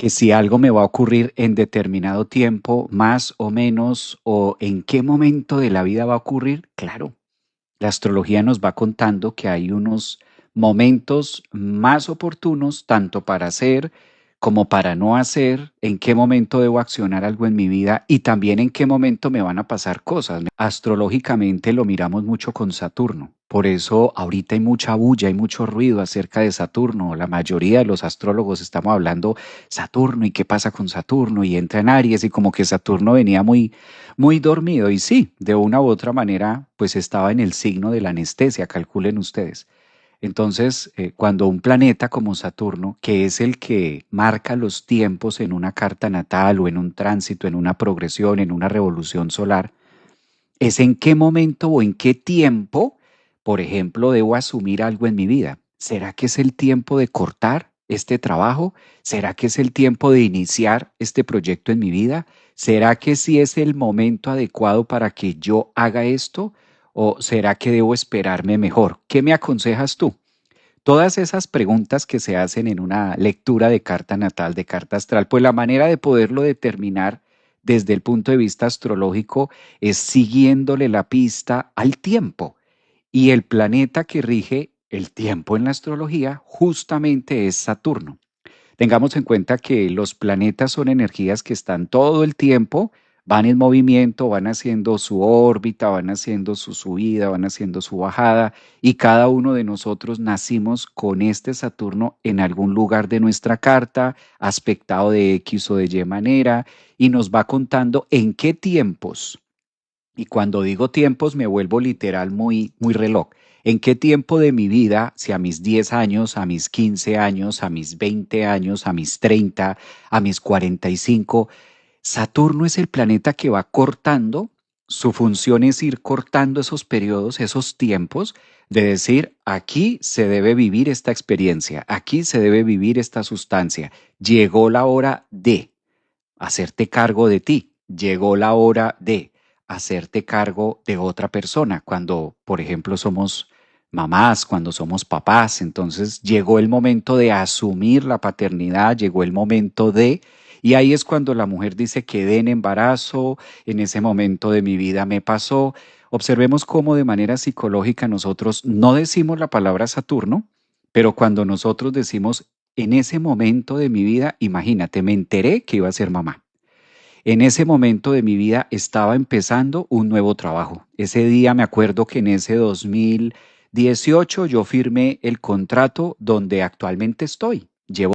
Que si algo me va a ocurrir en determinado tiempo, más o menos, o en qué momento de la vida va a ocurrir, claro, la astrología nos va contando que hay unos momentos más oportunos tanto para hacer como para no hacer, en qué momento debo accionar algo en mi vida y también en qué momento me van a pasar cosas. Astrológicamente lo miramos mucho con Saturno. Por eso ahorita hay mucha bulla, hay mucho ruido acerca de Saturno. La mayoría de los astrólogos estamos hablando Saturno y qué pasa con Saturno y entra en Aries y como que Saturno venía muy dormido y sí, de una u otra manera, pues estaba en el signo de la anestesia, calculen ustedes. Entonces, cuando un planeta como Saturno, que es el que marca los tiempos en una carta natal o en un tránsito, en una progresión, en una revolución solar, es en qué momento o en qué tiempo, por ejemplo, debo asumir algo en mi vida. ¿Será que es el tiempo de cortar este trabajo? ¿Será que es el tiempo de iniciar este proyecto en mi vida? ¿Será que sí es el momento adecuado para que yo haga esto? ¿O será que debo esperarme mejor? ¿Qué me aconsejas tú? Todas esas preguntas que se hacen en una lectura de carta natal, de carta astral, pues la manera de poderlo determinar desde el punto de vista astrológico es siguiéndole la pista al tiempo. Y el planeta que rige el tiempo en la astrología justamente es Saturno. Tengamos en cuenta que los planetas son energías que están todo el tiempo, van en movimiento, van haciendo su órbita, van haciendo su subida, van haciendo su bajada, y cada uno de nosotros nacimos con este Saturno en algún lugar de nuestra carta, aspectado de X o de Y manera, y nos va contando en qué tiempos. Y cuando digo tiempos me vuelvo literal muy reloj. ¿En qué tiempo de mi vida, si a mis 10 años, a mis 15 años, a mis 20 años, a mis 30, a mis 45, Saturno es el planeta que va cortando? Su función es ir cortando esos periodos, esos tiempos, de decir, aquí se debe vivir esta experiencia, aquí se debe vivir esta sustancia. Llegó la hora de hacerte cargo de ti. Llegó la hora de hacerte cargo de otra persona. Cuando, por ejemplo, somos mamás, cuando somos papás, entonces llegó el momento de asumir la paternidad, llegó el momento de... Y ahí es cuando la mujer dice quedé en embarazo, en ese momento de mi vida me pasó. Observemos cómo de manera psicológica nosotros no decimos la palabra Saturno, pero cuando nosotros decimos en ese momento de mi vida, imagínate, me enteré que iba a ser mamá. En ese momento de mi vida estaba empezando un nuevo trabajo. Ese día me acuerdo que en ese 2018 yo firmé el contrato donde actualmente estoy. Llevo